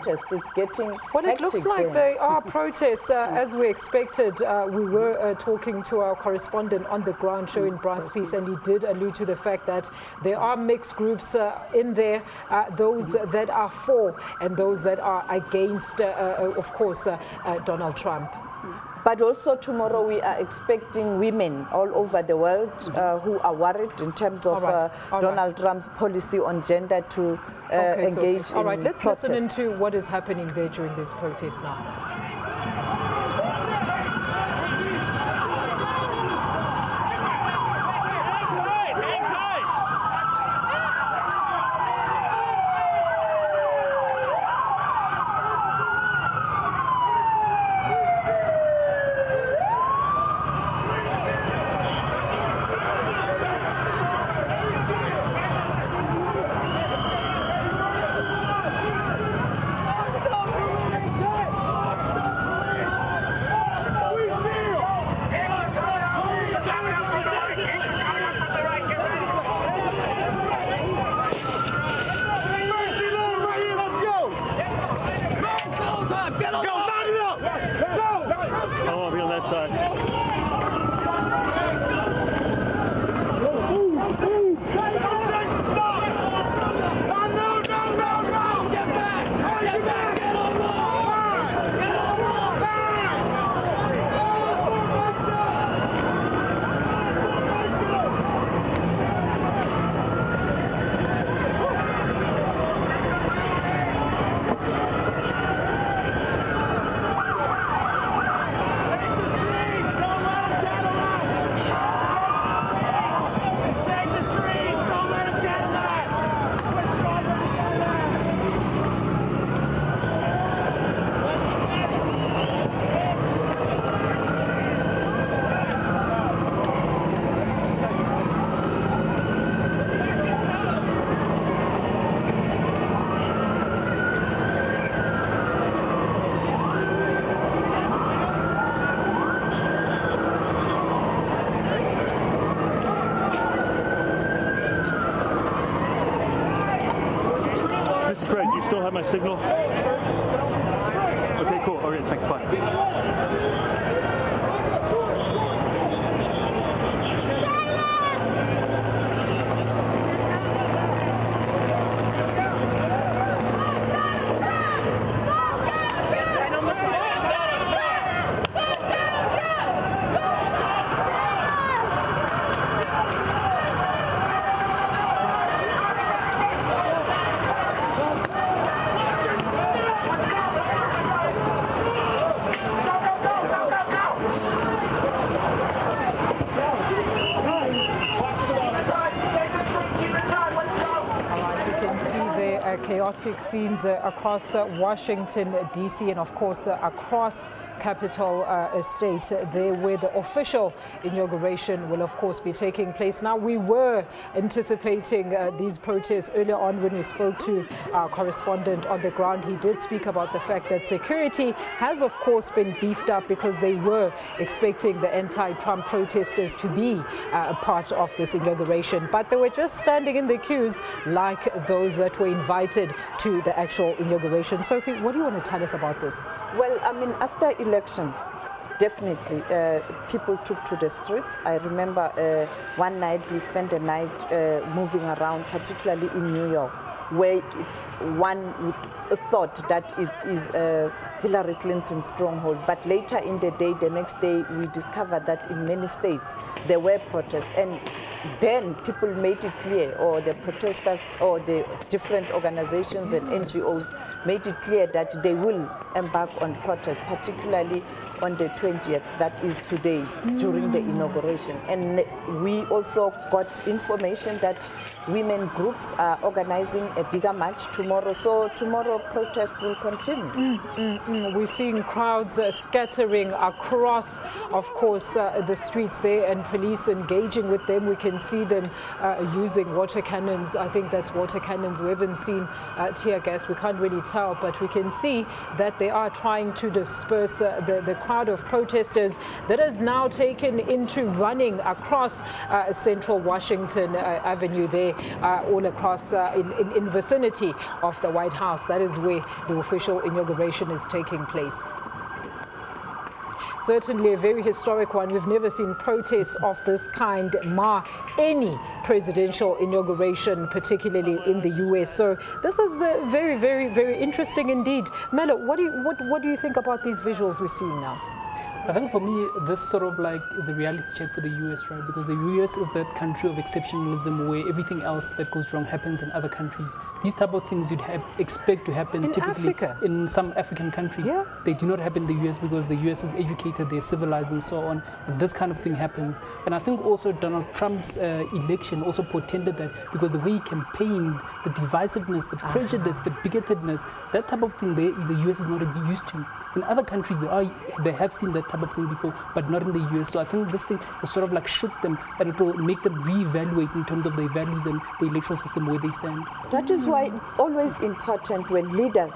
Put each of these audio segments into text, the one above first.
protest. It's getting well, it looks like they are protests as we expected. We were talking to our correspondent on the ground, showing Brass Peace, and he did allude to the fact that there are mixed groups in there, those that are for and those that are against, of course, Donald Trump. But also tomorrow we are expecting women all over the world who are worried in terms of Donald Trump's policy on gender to engage in all right, let's protest. listen into what is happening there during these protests now. Fred, do you still have my signal? Okay, cool. All right, thanks. Bye. Chaotic scenes across Washington D.C. and of course across Capitol State, there where the official inauguration will of course be taking place. Now, we were anticipating these protests earlier on when we spoke to our correspondent on the ground. He did speak about the fact that security has of course been beefed up because they were expecting the anti-Trump protesters to be a part of this inauguration, but they were just standing in the queues like those that were invited to the actual inauguration. Sophie, what do you want to tell us about this? Well, I mean, after elections, definitely people took to the streets. I remember one night we spent a night moving around, particularly in New York, where one thought that it is Hillary Clinton's stronghold. But later in the day, the next day, we discovered that in many states there were protests. And then people made it clear, or the protesters or the different organizations and NGOs made it clear that they will embark on protests, particularly on the 20th, that is today, during the inauguration. And we also got information that women groups are organizing a bigger march tomorrow. So tomorrow protest will continue. We're seeing crowds scattering across, of course, the streets there, and police engaging with them. We can see them using water cannons. I think that's water cannons. We haven't seen tear gas. We can't really tell, but we can see that they are trying to disperse the crowd of protesters that has now taken into running across central Washington Avenue there, all across in vicinity of the White House. That is where the official inauguration is taking place. Certainly a very historic one. We've never seen protests of this kind mar any presidential inauguration, particularly in the US. So this is very, very, very interesting indeed. Melo, what do you think about these visuals we're seeing now? I think for me, this sort of like is a reality check for the US, right? Because the US is that country of exceptionalism where everything else that goes wrong happens in other countries. These type of things you'd expect to happen in typically Africa. In some African country. Yeah. They do not happen in the US because the US is educated, they're civilized and so on. And this kind of thing happens. And I think also Donald Trump's election also portended that, because the way he campaigned, the divisiveness, the prejudice, the bigotedness, that type of thing the US is not used to. In other countries, they have seen that type of thing before, but not in the US. So I think this thing will sort of like shook them, and it will make them reevaluate in terms of their values and the electoral system where they stand. That is why it's always important when leaders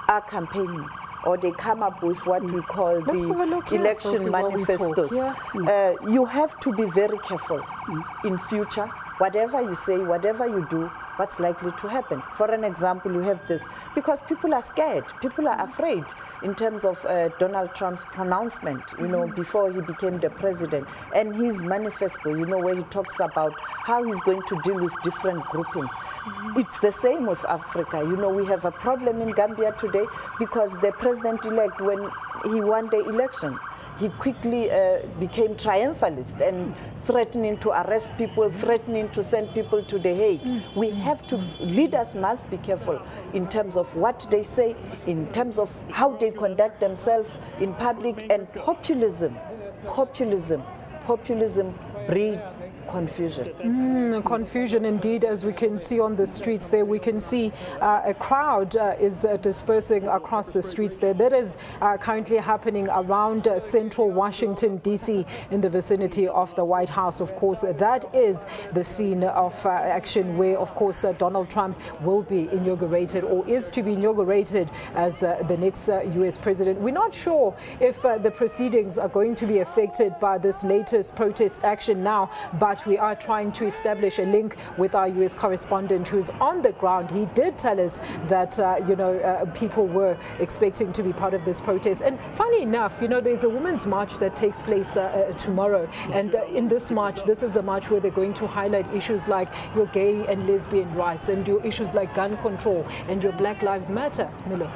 are campaigning or they come up with what we call the election manifestos. You have to be very careful in future. Whatever you say, whatever you do, what's likely to happen. For an example, you have this, because people are scared, people are afraid in terms of Donald Trump's pronouncement, you know, before he became the president, and his manifesto, you know, where he talks about how he's going to deal with different groupings. It's the same with Africa. You know, we have a problem in Gambia today because the president-elect, when he won the elections, he quickly became triumphalist and threatening to arrest people, threatening to send people to The Hague. We have to, leaders must be careful in terms of what they say, in terms of how they conduct themselves in public, and populism breeds confusion. Confusion indeed, as we can see on the streets there. We can see a crowd is dispersing across the streets there. That is currently happening around central Washington D.C. in the vicinity of the White House. Of course, that is the scene of action where, of course, Donald Trump will be inaugurated, or is to be inaugurated as the next U.S. president. We're not sure if the proceedings are going to be affected by this latest protest action now, but we are trying to establish a link with our U.S. correspondent who's on the ground. He did tell us that, people were expecting to be part of this protest. And funny enough, you know, there's a women's march that takes place tomorrow. And in this march, this is the march where they're going to highlight issues like your gay and lesbian rights, and your issues like gun control, and your Black Lives Matter. Milo.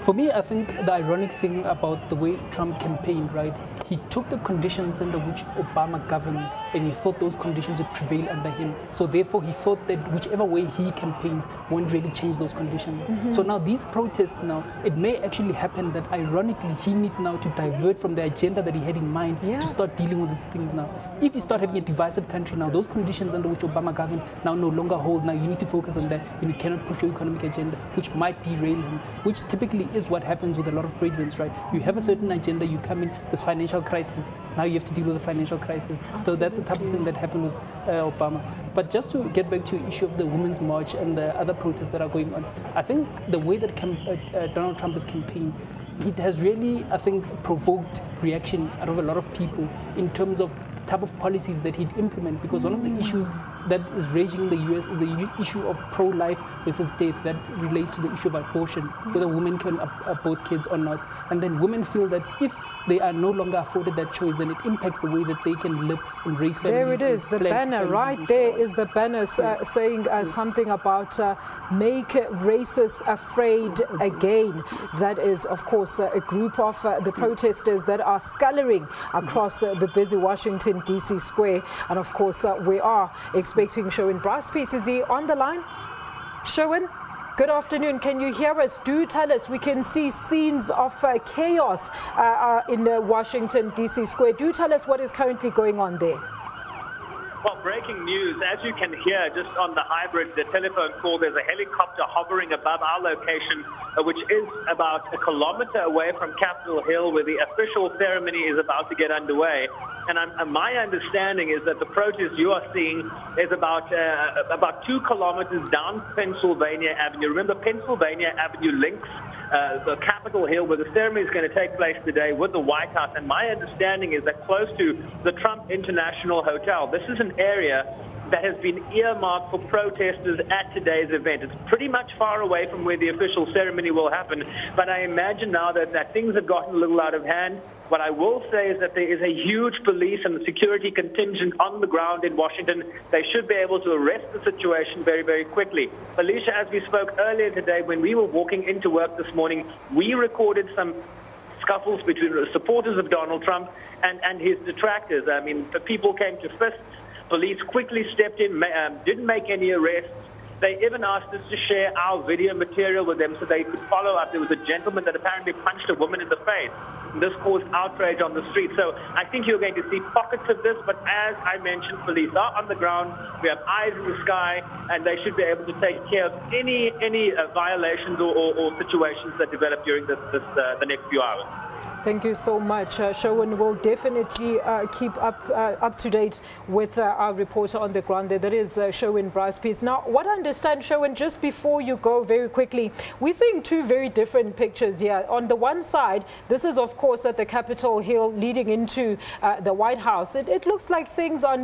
For me, I think the ironic thing about the way Trump campaigned, right, he took the conditions under which Obama governed, and he thought those conditions would prevail under him. So therefore, he thought that whichever way he campaigns won't really change those conditions. So now these protests now, it may actually happen that ironically, he needs now to divert from the agenda that he had in mind to start dealing with these things now. If you start having a divisive country now, those conditions under which Obama governed now no longer hold. Now you need to focus on that, and you cannot push your economic agenda, which might derail him, which typically is what happens with a lot of presidents, right? You have a certain agenda, you come in, this financial crisis, now you have to deal with the financial crisis. Absolutely. So that's the type of thing that happened with Obama. But just to get back to the issue of the Women's March and the other protests that are going on, I think the way that Donald Trump has campaigned, it has really, I think, provoked reaction out of a lot of people in terms of the type of policies that he'd implement, because one of the issues that is raging in the US is the issue of pro-life versus death that relates to the issue of abortion, whether women can abort kids or not. And then women feel that if they are no longer afforded that choice, then it impacts the way that they can live and raise families. There it is, the banner, right there is the banner saying something about make racists afraid again. That is, of course, a group of the protesters that are scuttling across the busy Washington D.C. square. And of course, we are expecting Sherwin Braspies. Is he on the line? Sherwin? Good afternoon. Can you hear us? Do tell us. We can see scenes of chaos in Washington, D.C. square. Do tell us what is currently going on there. Well, breaking news, as you can hear just on the hybrid, the telephone call, there's a helicopter hovering above our location, which is about a kilometer away from Capitol Hill, where the official ceremony is about to get underway. And my understanding is that the protest you are seeing is about 2 kilometers down Pennsylvania Avenue. Remember, Pennsylvania Avenue links the Capitol Hill, where the ceremony is going to take place today, with the White House. And my understanding is that close to the Trump International Hotel, this is an area that has been earmarked for protesters at today's event. It's pretty much far away from where the official ceremony will happen, but I imagine now that things have gotten a little out of hand. What I will say is that there is a huge police and security contingent on the ground in Washington. They should be able to arrest the situation very, very quickly. Alicia, as we spoke earlier today, when we were walking into work this morning, we recorded some scuffles between the supporters of Donald Trump and his detractors. I mean, the people came to fists. Police quickly stepped in, didn't make any arrests. They even asked us to share our video material with them so they could follow up. There was a gentleman that apparently punched a woman in the face. This caused outrage on the street. So I think you're going to see pockets of this, but as I mentioned, police are on the ground. We have eyes in the sky, and they should be able to take care of any violations or situations that develop during the next few hours. Thank you so much. Sherwin will definitely keep up to date with our reporter on the ground there. That is Sherwin Bryce-Pease. Now, what I understand, Sherwin, just before you go very quickly, we're seeing 2 very different pictures here. On the one side, this is, of course, at the Capitol Hill leading into the White House. It looks like things are